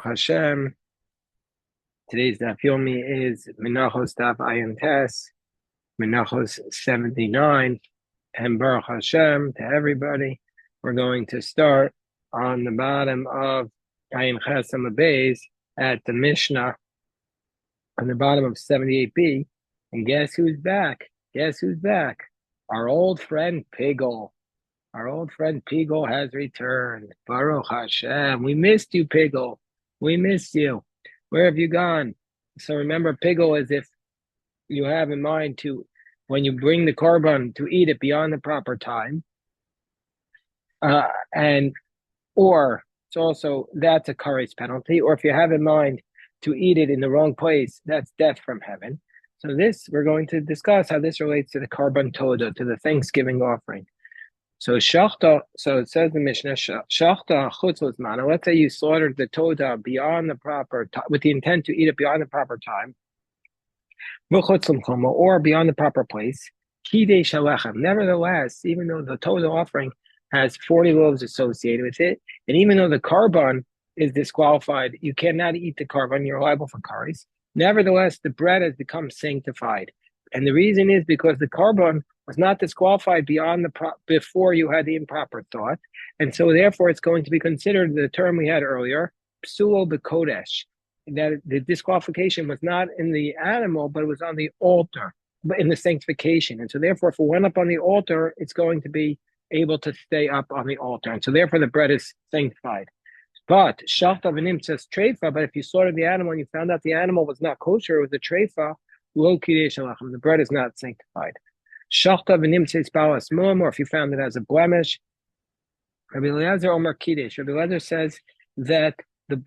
Hashem. Today's daf yomi is Menachos daf ayin tes, Menachos 79, and Baruch Hashem to everybody. We're going to start on the bottom of ayin ches Beis at the Mishnah on the bottom of 78b. And guess who's back? Guess who's back? Our old friend Pigel. Our old friend Pigel has returned. Baruch Hashem. We missed you, Pigel. We missed you. Where have you gone? So remember, Pigel is if you have in mind to, when you bring the korban, to eat it beyond the proper time. Or it's also, that's a kares penalty. Or if you have in mind to eat it in the wrong place, that's death from heaven. So this, we're going to discuss how this relates to the korban toda, to the Thanksgiving offering. So shachta, so it says the Mishnah, shachta chutz l'zmana. Let's say you slaughtered the toda beyond the proper time, with the intent to eat it beyond the proper time, or beyond the proper place. Kidei shalechem. Nevertheless, even though the toda offering has 40 loaves associated with it, and even though the korban is disqualified, you cannot eat the korban, you're liable for kares. Nevertheless, the bread has become sanctified. And the reason is because the korban was not disqualified beyond before you had the improper thought. And so therefore it's going to be considered the term we had earlier, psulo b'kodesh, that the disqualification was not in the animal, but it was on the altar, but in the sanctification. And so therefore, if it went up on the altar, it's going to be able to stay up on the altar. And so therefore the bread is sanctified. But shachta v'nim says treifa, but if you slaughtered the animal and you found out the animal was not kosher, it was a treifa, lo kidei shalachem, the bread is not sanctified. Shachta v'nim says balas muam, or if you found it as a blemish. Rabbi Eliezer Omer Kiddush. Rabbi Eliezer says that the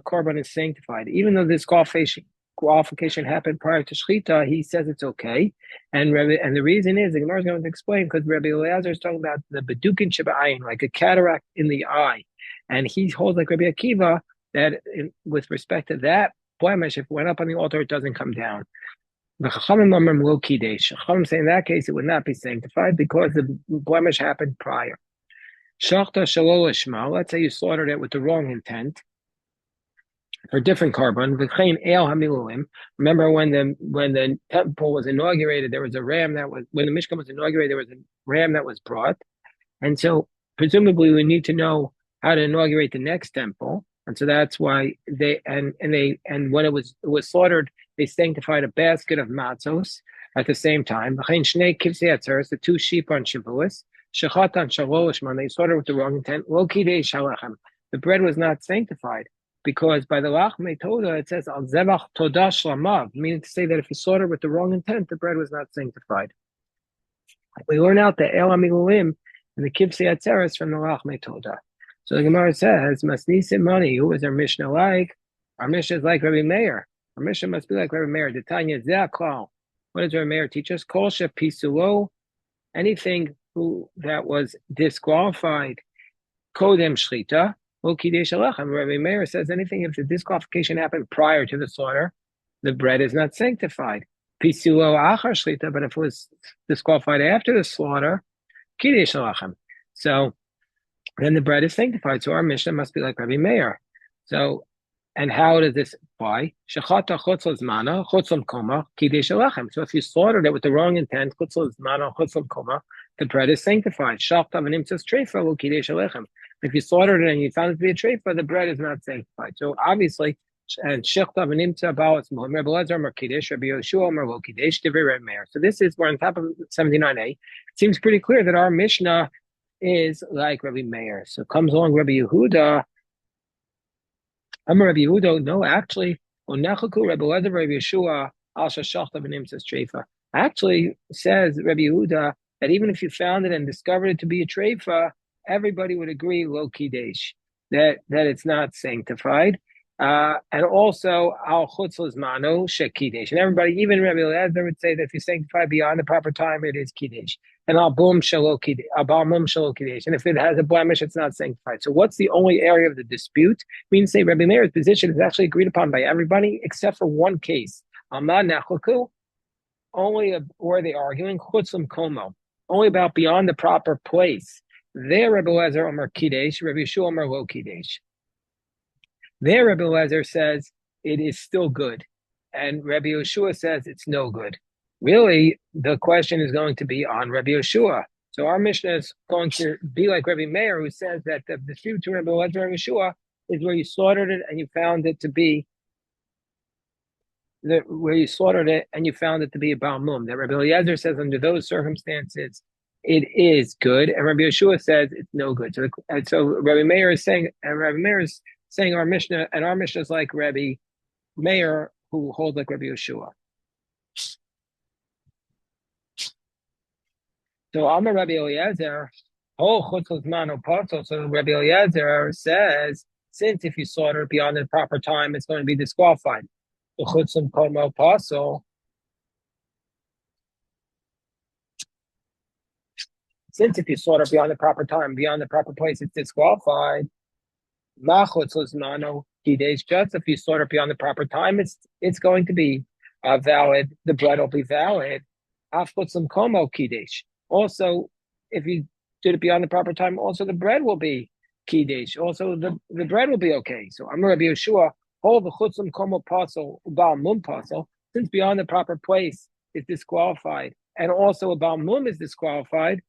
korban is sanctified, even though this qualification happened prior to shechita. He says it's okay, and the reason is the Gemara is going to explain because Rabbi Eliezer is talking about the bedukin sheba'ayin, like a cataract in the eye, and he holds like Rabbi Akiva that with respect to that blemish, if it went up on the altar, it doesn't come down. The Chachamim say in that case it would not be sanctified because the blemish happened prior. Shachta shalol lishma. Let's say you slaughtered it with the wrong intent for different korban. V'chein el hamiluim. Remember when the temple was inaugurated, there was a ram when the Mishkan was inaugurated, there was a ram that was brought, and so presumably we need to know how to inaugurate the next temple, and so that's why when it was slaughtered, they sanctified a basket of matzos at the same time. V'chein shnei kivsei atzeres, the two sheep on Shavuos. Shechatan shalolishman, they slaughtered with the wrong intent. Lo kidei shalachem, the bread was not sanctified because by the lachmei toda it says al zevach toda shlamav, meaning to say that if you slaughtered with the wrong intent, the bread was not sanctified. We learn out the el amiluim and the kivsei atzeres from the lachmei toda. So the Gemara says masnisim money. Who is our Mishnah like? Our Mishnah is like Rabbi Meir. Our Mishnah must be like Rabbi Meir. The Tanya ze'aklal. What does Rabbi Meir teach us? Kol shepisulo, anything that was disqualified, kodem shchita, lo kidei shalachem. Rabbi Meir says anything if the disqualification happened prior to the slaughter, the bread is not sanctified. Pisulo achar shchita, but if it was disqualified after the slaughter, kidei shalachem. So then the bread is sanctified. So our Mishnah must be like Rabbi Meir. So, and how does this apply? Shechata chutz l'zmana, chutz l'mkoma, kidei shalachem. So if you slaughtered it with the wrong intent, chutz l'zmana, chutz l'mkoma, the bread is sanctified. Shachta v'nim says treifa, lo kidei shalachem. If you slaughtered it and you found it to be a treifa, the bread is not sanctified. So obviously, and shechta v'nim tzah balas muhim, Rabbi Eliezer Omer Kiddush, Rabbi Yoshua Omer lo kiddush, divrei Rabbi Meir. So this is, we're on top of 79a. It seems pretty clear that our Mishnah is like Rabbi Meir. So comes along Rabbi Yehuda. I'm Rabbi Yehuda. No, actually, Onechaku Rabbi Eliezer Rabbi Yeshua al shachta v'nim says treifa. Actually, says Rabbi Yehuda that even if you found it and discovered it to be a treifa, everybody would agree lo kiddush, that it's not sanctified. And also al chutz l'zmano she kiddush. And everybody, even Rabbi Eliezer would say that if you sanctify beyond the proper time, it is kiddush. And al bum shelo kiddush. And if it has a blemish, it's not sanctified. So what's the only area of the dispute? We can say Rabbi Meir's position is actually agreed upon by everybody except for one case. Amad nachlaku, only where they arguing chutz l'mkomo, only about beyond the proper place. There, Rabbi Eliezer Omer Kiddush, Rabbi Yeshua Omer Lo Kiddush. There, Rabbi Eliezer says it is still good, and Rabbi Yeshua says it's no good. Really, the question is going to be on Rabbi Yeshua. So our Mishnah is going to be like Rabbi Meir, who says that the dispute between Rabbi Eliezer and Rabbi Yeshua is where you slaughtered it and you found it to be where you slaughtered it and you found it to be a Baal Mum. That Rabbi Eliezer says under those circumstances it is good, and Rabbi Yeshua says it's no good. So Rabbi Meir is saying, and Rabbi Meir is saying our Mishnah, and our Mishnah is like Rabbi Meir, who holds like Rabbi Yeshua. So Amar Rabbi Eliezer, oh chutzos mano pasul. So Rabbi Eliezer says, since if you slaughter it beyond the proper time, it's going to be disqualified. The chutzim komo pasul. Since if you slaughter beyond the proper time, beyond the proper place, it's disqualified. Menachos mano kidesh. Just if you slaughter beyond the proper time, it's going to be valid. The blood will be valid. Afchutzim komo kidesh. Also, if you did it beyond the proper time, also the bread will be kiddush. Also, the bread will be okay. So I'm Rabbi Yeshua, hold the chutzim komo pasul, Baal Mum pasul, since beyond the proper place is disqualified, and also a Baal Mum is disqualified.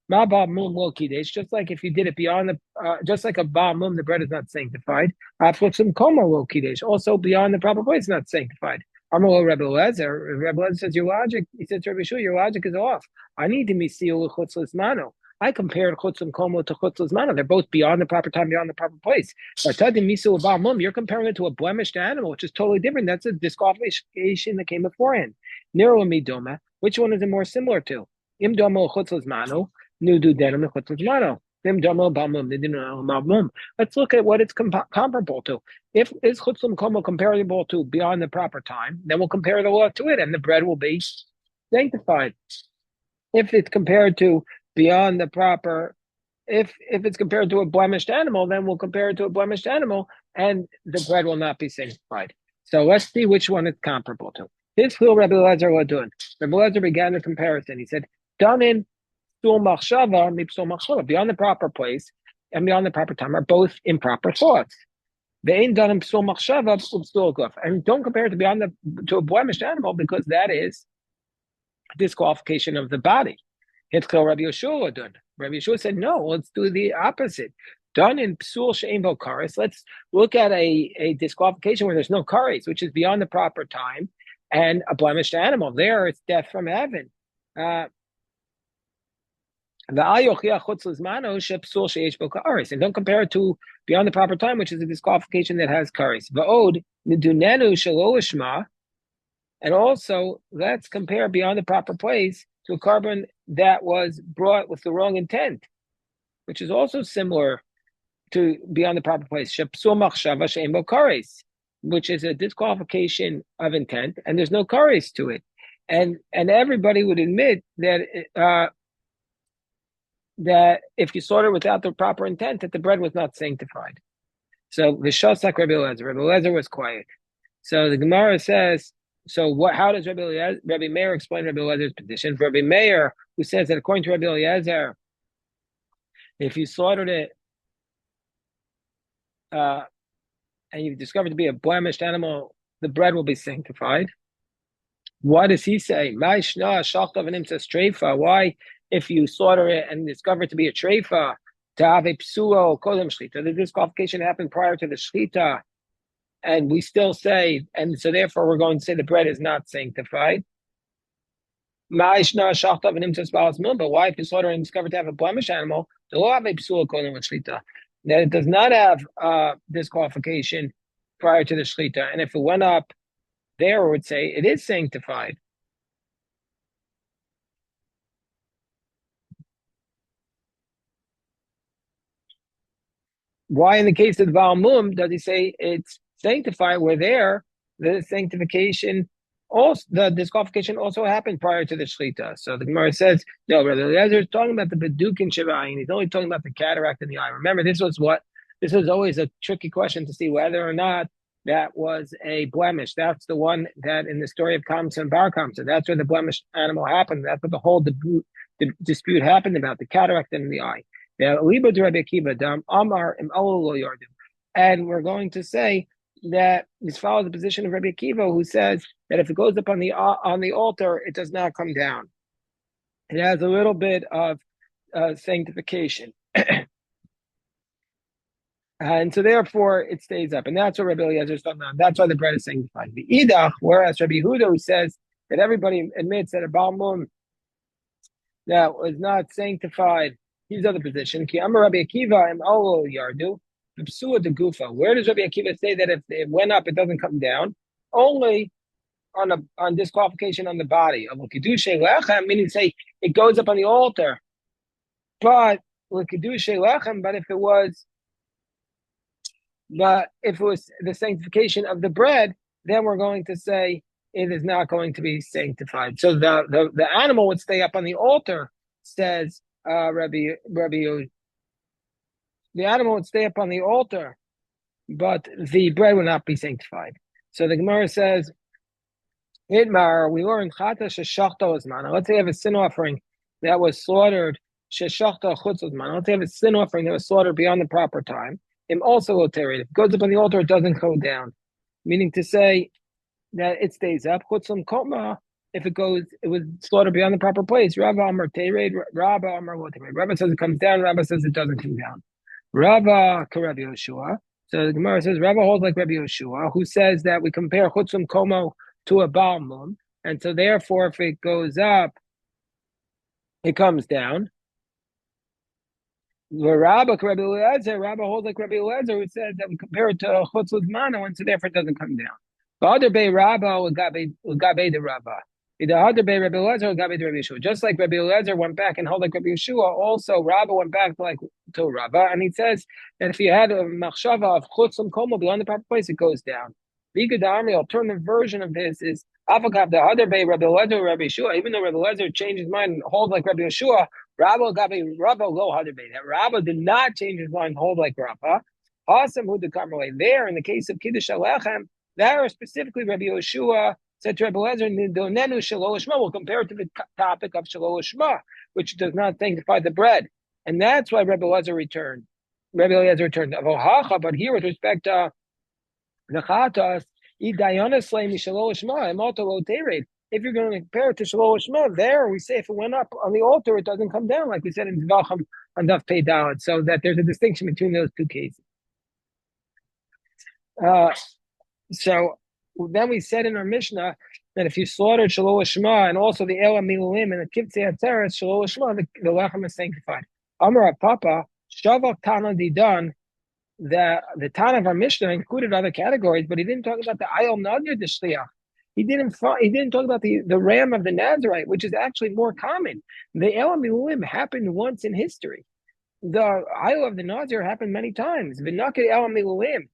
Ma Baal Mum will kiddush, just like if you did it beyond just like a Baal Mum, the bread is not sanctified. Chutzim komo will kiddush, also beyond the proper place is not sanctified. Amar Rebbe Lezer. Rebbe Lezer says your logic. He says to Rebbe Shua, your logic is off. I need to be sealed with chutzlas mano. I compared chutzim komo to chutzlas mano. They're both beyond the proper time, beyond the proper place. But you're comparing it to a blemished animal, which is totally different. That's a disqualification that came beforehand. Nero midoma. Which one is it more similar to? Im domo chutzlas mano. Nudu denim chutzlas mano. Let's look at what it's comparable to. If is chutzim komo comparable to beyond the proper time, then we'll compare the law to it, and the bread will be sanctified. If it's compared to beyond the proper, if it's compared to a blemished animal, then we'll compare it to a blemished animal, and the bread will not be sanctified. So let's see which one it's comparable to. This wheel Rabbi Eliezer was doing. Rabbi Eliezer began the comparison. He said, done in beyond the proper place and beyond the proper time are both improper thoughts. They ain't done in psul machshava, and don't compare it to a blemished animal, because that is disqualification of the body. Hitzkel Rabbi Yeshua done. Rabbi Yeshua said, no, let's do the opposite. Done in psul she'ein bo kares. Let's look at a disqualification where there's no kares, which is beyond the proper time, and a blemished animal. There, it's death from heaven. And don't compare it to beyond the proper time, which is a disqualification that has kares. And also, let's compare beyond the proper place to a carbon that was brought with the wrong intent, which is also similar to beyond the proper place, which is a disqualification of intent, and there's no kares to it. And everybody would admit that that if you slaughter without the proper intent, that the bread was not sanctified. So Vishosak Rabbi Eliezer was quiet. So the Gemara says, so what? How does Rabbi Meir explain Rabbi Eliezer's position? For Rabbi Meir, who says that according to Rabbi Eliezer, if you slaughtered it and you've discovered to be a blemished animal, the bread will be sanctified. What does he say? Why, if you slaughter it and discover it to be a treifa, to have a psuo kodem shlita, the disqualification happened prior to the shlita, and we still say, and so therefore we're going to say the bread is not sanctified. But why, if you slaughter and discover to have a blemish animal, the law have a psuo kodem shlita, that it does not have disqualification prior to the shlita, and if it went up there, we would say it is sanctified. Why, in the case of the Baal Mum, does he say it's sanctified? Where there, the sanctification, also the disqualification also happened prior to the Shlita. So the Gemara says, no, Rabbi Eliezer is talking about the Beduk and Shiva'in. He's only talking about the cataract in the eye. Remember, this was always a tricky question to see whether or not that was a blemish. That's the one that in the story of Kamsa and Bar Kamsa, that's where the blemished animal happened. That's what the whole dispute happened about, the cataract in the eye. And we're going to say that this follows the position of Rabbi Akiva, who says that if it goes up on the altar, it does not come down. It has a little bit of sanctification. And so therefore it stays up. And that's what Rabbi Eliezer is talking about. That's why the bread is sanctified. The Idach, whereas Rabbi Yehuda, who says that everybody admits that a Balmum that was not sanctified, he's other position. Ki Amar Rabbi Akiva and Olo Yardu, Psua de Gufa. Where does Rabbi Akiva say that if it went up, it doesn't come down? Only on disqualification on the body. Of Kedusha Lechem, meaning say it goes up on the altar. But with Kedusha Lechem, but if it was the sanctification of the bread, then we're going to say it is not going to be sanctified. So the animal would stay up on the altar, says Rabbi. The animal would stay up on the altar, but the bread would not be sanctified. So the Gemara says, Idmar, we learn Chata Sheshachta Ozman. Let's say you have a sin offering that was slaughtered, Sheshachta Chutz Ozman. Let's say you have a sin offering that was slaughtered beyond the proper time. It also will tear it. If it goes up on the altar, it doesn't go down. Meaning to say that it stays up. Chutzum Koma, if it was slaughtered beyond the proper place. Rabba Amar Tered, Rabba Amar Tered. Rabba says it comes down, Rabba says it doesn't come down. Rabba Rabbi Yoshua. So the Gemara says Rabba holds like Rabbi Yoshua, who says that we compare Chutzum Komo to a Balmum, and so therefore if it goes up, it comes down. Rabba holds like Rabbi Eliezer, who says that we compare it to Chutz L'Zmano, and so therefore it doesn't come down. The other Bay Rabba Ugabe the Rabba. The other Bay Rabbi Eliezer Ugabe the Rabbi Yeshua. Just like Rabbi Eliezer went back and held like Rabbi Yeshua, also Rabba went back to Rabba, and he says that if you had a machshava of Chutz L'Komo beyond the proper place, it goes down. The alternative version of this is Avakav the other Bay Rabbi Eliezer Rabbi Yeshua. Even though Rabbi Eliezer changed his mind and holds like Rabbi Yeshua, Rabba lo hadabei. That Rabba did not change his mind, hold like Rabba. Awesome who the kamerlay. There, in the case of Kiddush Alechem, there specifically Rabbi Yoshua said to Rabbi Eliezer, Nidonenu Shelo Lishma. We'll compare it to the topic of Shelo Lishma, which does not sanctify the bread. And that's why Rabbi Eliezer returned. But here with respect to the Chatas, if you're going to compare it to Shalom Shema, there we say if it went up on the altar, it doesn't come down, like we said in Zvacham on Daf Pei Dalet. So that there's a distinction between those two cases. So then we said in our Mishnah that if you slaughtered Shalom Shema and also the Ela Milulim and the Kivtzei Atzeres, Shalom Shema, the lechem is sanctified. Amar Papa, Shavak Tana Didan, the Tan of our Mishnah included other categories, but he didn't talk about the Ayel Nadir the Shliach. He didn't talk about the ram of the Nazarite, which is actually more common. The El Miluim happened once in history. The Ayel of the Nazir happened many times. V'naked El Miluim.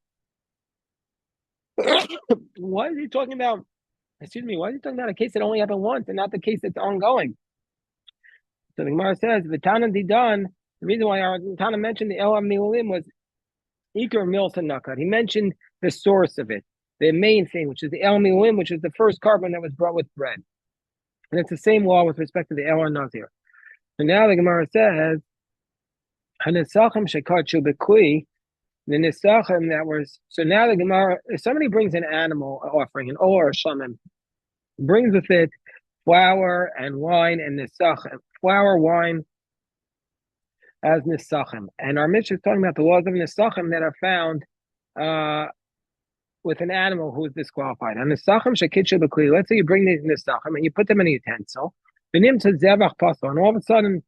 Why is he talking about? Excuse me. Why is he talking about a case that only happened once and not the case that's ongoing? So the Gemara says V'Tana Didan. The reason why our Tana mentioned the El Miluim was Iker Milsa Nakat. He mentioned the source of it, the main thing, which is the El Miluim, which is the first carbon that was brought with bread. And it's the same law with respect to the El Nazir. So now the Gemara says, Hanesachim Shekachu Bekui, the Nesachim that was, so now the Gemara, if somebody brings an animal offering, an or shamim, brings with it flour and wine and Nesachim, flour, wine, as Nisachim. And our Mishnah is talking about the laws of Nisachim that are found with an animal who is disqualified. And Nisachim Shekitcha B'Kli, let's say you bring these Nisachim and you put them in a utensil, V'nim to Zevach Paso, and all of a sudden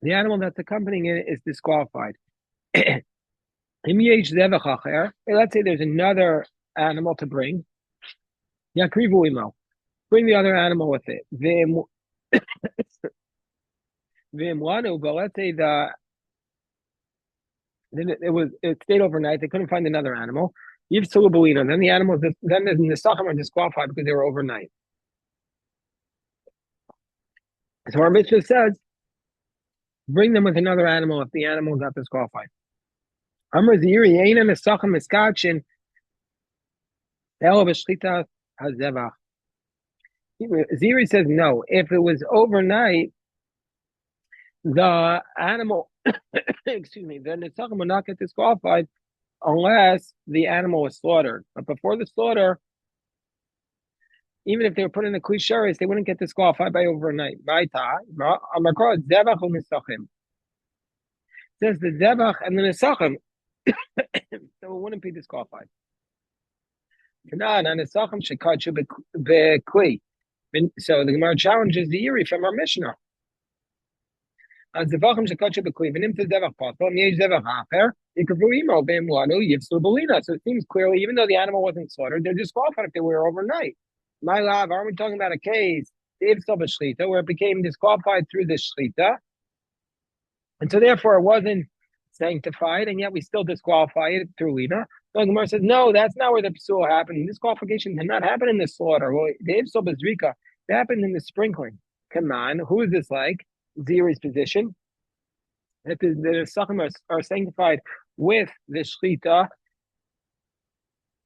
the animal that's accompanying it is disqualified. Let's say there's another animal to bring. Yakrivu Imo. Bring the other animal with it. V'imwanu, but let's say it stayed overnight. They couldn't find another animal. Yiv Sulubulino. Then the animals, then the Nisachim are disqualified because they were overnight. So our Mishnah says, bring them with another animal if the animal got disqualified. Amr Ziri Yeina Nisachim Miskachin El V'Shchita Hazevach. Ziri says no. If it was overnight, the animal, excuse me, the Nisachim will not get disqualified unless the animal was slaughtered. But before the slaughter, even if they were put in the klisharis, they wouldn't get disqualified by overnight. Says the zebach and the nesachim, so it wouldn't be disqualified. So the Gemara challenges the Iri from our Mishnah. So it seems clearly, even though the animal wasn't slaughtered, they're disqualified if they were overnight. My love, aren't we talking about a case, where it became disqualified through the shlita? And so therefore it wasn't sanctified, and yet we still disqualify it through Lina. So the Gemara says, no, that's not where the psul happened. Disqualification did not happen in the slaughter. Well, the Ivsel Bezrika, it happened in the sprinkling. Come on, who is this like? Ziri's position. That the Sachim are sanctified with the Shlita,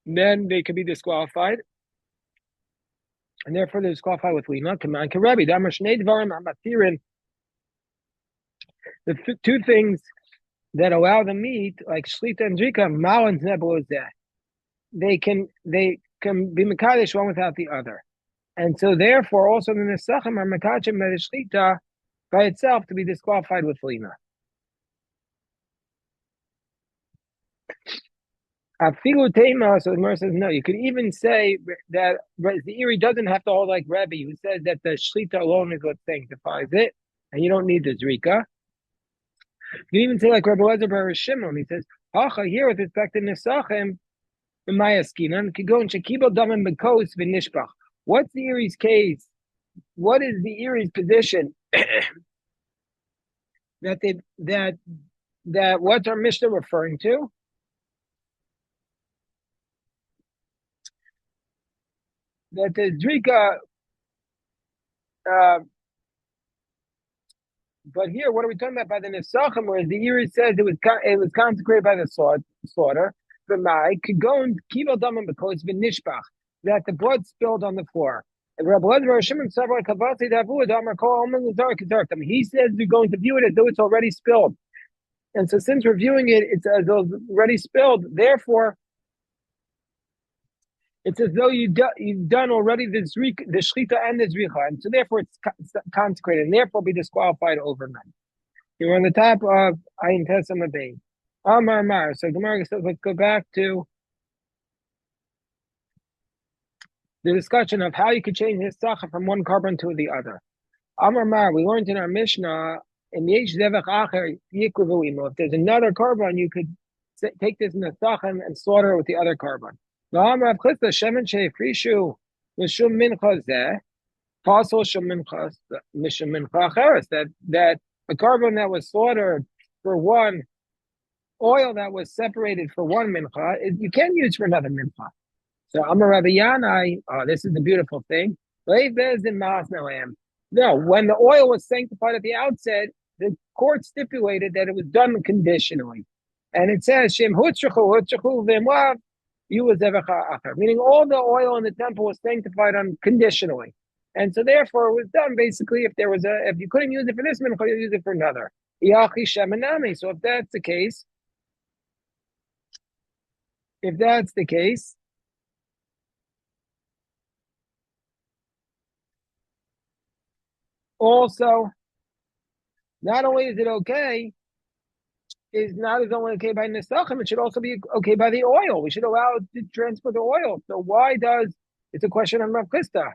then they could be disqualified. And therefore they're disqualified with Lina. Come on, Karebi, Damar Shnei Dvarim Amatirin. The two things that allow the meat, like Shlita and Drika, Mal and Nebulozeh, they can be Mekadesh one without the other. And so therefore also the Nesachim are Mekadeshim Shlita by itself to be disqualified with Lina. Afilu Tema, so the Gemara says, no, you could even say that the Iri doesn't have to hold like Rebbe, who says that the Shlita alone is what sanctifies it, and you don't need the Drika. You can even say like Rabbi Lezer Bar Shimon, he says, Hacha, here with respect to Nesachim, B'mayaskinan, could go in Shekibel Damim B'kos V'nishbach. What's the Iri's case? What is the Iri's position? that what's our Mishnah referring to? That the Drika, but here, what are we talking about by the Nesachim? Whereas the Iri says it was consecrated by the slaughter. The Mai could go and kibel damim because v'nishbach, that the blood spilled on the floor. And Rabbi Lezer Shimon Savar Kavasi Davu Damar Kol Omen Lazar Kazark. I mean, he says we're going to view it as though it's already spilled. And so since we're viewing it, it's as though it's already spilled. Therefore, it's as though you've done already the shchita and the zricha, and so therefore it's consecrated, and therefore be disqualified overnight. You're on the top of Ayin Tesam Abein. Amar Mar. So Gemara says, let's go back to the discussion of how you could change his sacha from one carbon to the other. Amar Mar, we learned in our Mishnah, in Yesh Zevach Acher Yikruvuimo, if there's another carbon, you could take this in the sachem and slaughter it with the other carbon. Amar Avchista Shemen Sheifrishu Mishum Mincha Zeh, Pasul Shum Mincha Mishum Mincha Acheres, that a carbon that was slaughtered for one oil that was separated for one mincha, you can't use for another mincha. So Amar Rabbi Yanai, this is the beautiful thing. No, when the oil was sanctified at the outset, the court stipulated that it was done conditionally. And it says, Shem Hutzrachu Vimlav, meaning all the oil in the temple was sanctified unconditionally. And so therefore it was done basically if you couldn't use it for this mincha, you use it for another. So if that's the case, also, not only is it okay, is not only okay by Nesachim, it should also be okay by the oil. We should allow it to transport the oil. So why it's a question on Rav Chisda.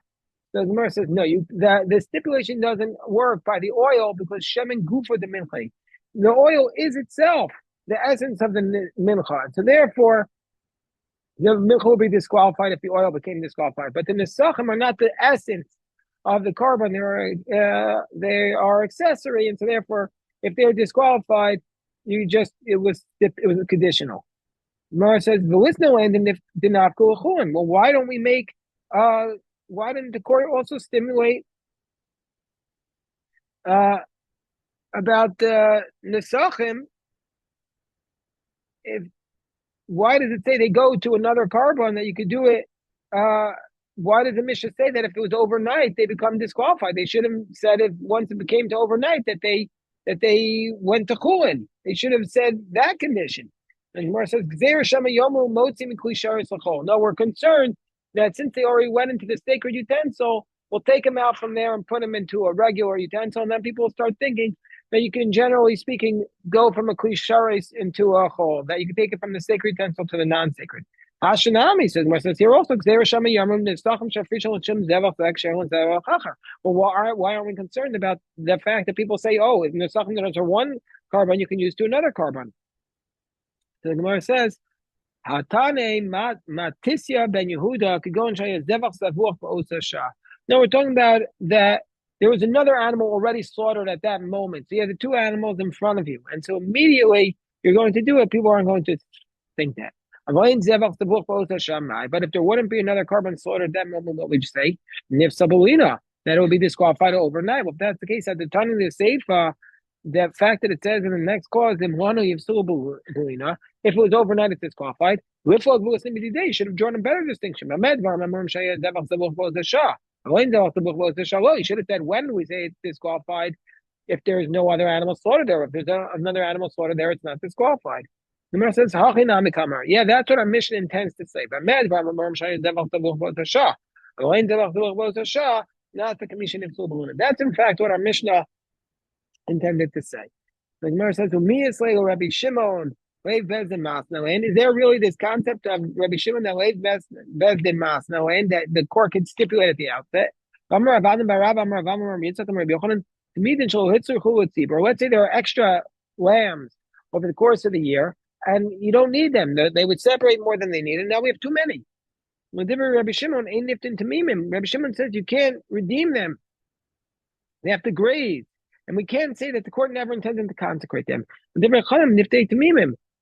So the Gemara says, no, the stipulation doesn't work by the oil because Shemin Gufa the Mincha. The oil is itself the essence of the Mincha. So therefore, the Mincha will be disqualified if the oil became disqualified. But the Nesachim are not the essence of the carbon. They are accessory, and so therefore, if they're disqualified, it was conditional. Mara says, well, why don't we make why didn't the court also stimulate about the Nesachim? Why does it say they go to another carbon that you could do it? Why does the Mishnah say that if it was overnight, they become disqualified? They should have said if once it became to overnight that they went to Chulin. They should have said that condition. And Gemara says, no, we're concerned that since they already went into the sacred utensil, we'll take them out from there and put them into a regular utensil, and then people will start thinking that you can, generally speaking, go from a klisharis into a chol, that you can take it from the sacred utensil to the non-sacred. Hashanami says, here also, well, why aren't we concerned about the fact that people say, oh, if there's something that is one carbon, you can use to another carbon? So the Gemara says, Hatane Matisya ben Yehuda could go and say Zevach Savuach Ba'osa Shah. Now we're talking about that there was another animal already slaughtered at that moment. So you have the two animals in front of you. And so immediately you're going to do it, people aren't going to think that. But if there wouldn't be another carbon slaughtered at that moment, what would you say? Nif Sabulina, that it would be disqualified overnight. Well, if that's the case, at the time of the Seifa, the fact that it says in the next clause, if it was overnight, it's disqualified. You should have drawn a better distinction. You should have said when we say it's disqualified, if there is no other animal slaughtered there. If there's another animal slaughtered there, it's not disqualified. The Gemara says, yeah, that's what our mission intends to say. But not the commission of Sulbaluna. That's in fact what our Mishnah intended to say. The Gemara says, Rabbi Shimon, and is there really this concept of Rabbi Shimon that that the court can stipulate at the outset? Or let's say there are extra lambs over the course of the year, and you don't need them. They would separate more than they need, and now we have too many. Rabbi Shimon says you can't redeem them. They have to graze. And we can't say that the court never intended to consecrate them.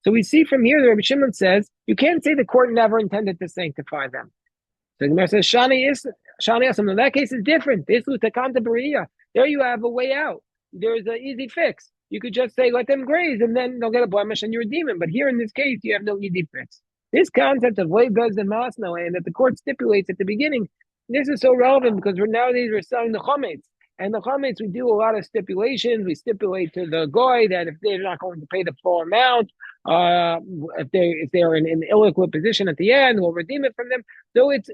So we see from here that Rabbi Shimon says you can't say the court never intended to sanctify them. So the Gemara says Shani Asam. In that case, is different. There you have a way out. There's an easy fix. You could just say let them graze, and then they'll get a blemish, and you redeem them. But here in this case, you have no easy fix. This concept of Lev Bez and Masno, and that the court stipulates at the beginning, this is so relevant because nowadays we're selling the chametz. And the chametz, we do a lot of stipulations. We stipulate to the goy that if they're not going to pay the full amount, if they're in an ill-equipped position at the end, we'll redeem it from them. So it's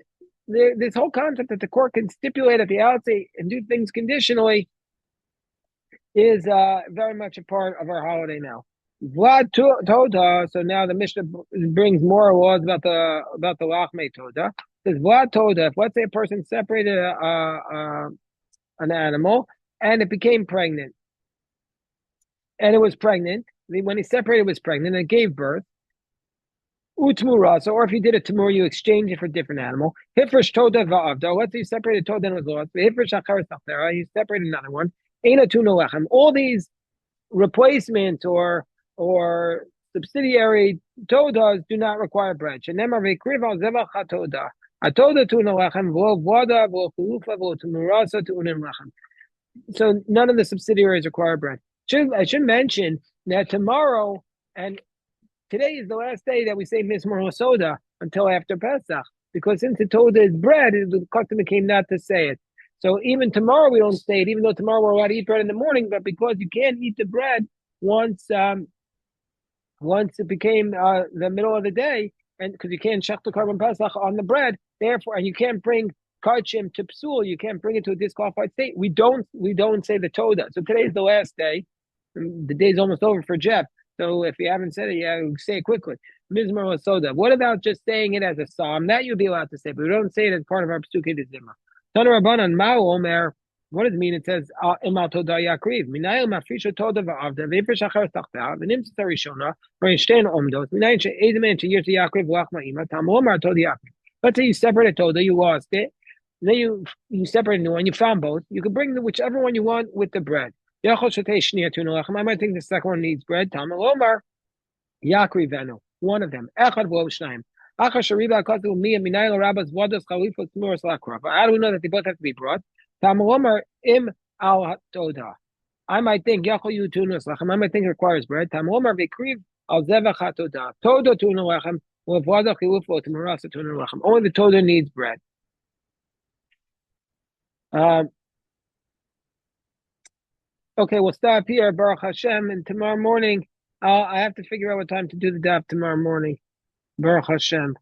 this whole concept that the court can stipulate at the outset and do things conditionally is very much a part of our holiday now. Vlad Toda. So now the Mishnah brings more laws about the Lachmei Toda. It says Vlad Toda. If let's say a person separated an animal and it became pregnant, and it was pregnant when he separated, it was pregnant and it gave birth. Utmura. So, or if you did a tamur, you exchange it for a different animal. Hifresh Toda va'avda. Let's say you separated Toda and it was lost. Hifresh Acharis Achera. You separated another one. Eina Tuna Lechem. All these replacement or subsidiary todas do not require bread. Shenemar vekriva zevach hatoda. Atoda tuna lechem v'lo v'ada v'lo chulufa v'lo tumurasa tu'unim lechem. So none of the subsidiaries require bread. I should mention that tomorrow and today is the last day that we say Mizmor Soda until after Pesach, because since the Toda is bread, the custom came not to say it. So even tomorrow we don't say it, even though tomorrow we're allowed to eat bread in the morning, but because you can't eat the bread once it became the middle of the day, and because you can't shech the carbon Pesach on the bread, therefore, and you can't bring kachim to psul, you can't bring it to a disqualified state. We don't say the Toda. So today is the last day. The day's almost over for Jeff. So if you haven't said it yet, say it quickly. Mizmor Soda. What about just saying it as a psalm? That you'd be allowed to say, but we don't say it as part of our Psukei de Zimra. Tana Rabbanan Ma'u Omer. What does it mean? It says Imal Toda Yakriv. Minayil Mafrisha Toda Va'avda V'Ifresh Achar Tachta V'Nim Tzarishona V'Yishtein Omdos Minayil She'edemen She'yir Yakriv V'Lachma Ima Tam Omar Toda Yakriv. Let's say you separated Toda, you lost it. Then you separated a new one, you found both. You can bring whichever one you want with the bread. I might think the second one needs bread. Tam Omar Yakrivenu. One of them. Echad V'Lo how do we know that they both have to be brought? I might think I might think it requires bread. Only the toda needs bread. Okay, we'll stop here, Baruch Hashem, and tomorrow morning I have to figure out what time to do the daf tomorrow morning. Baruch Hashem.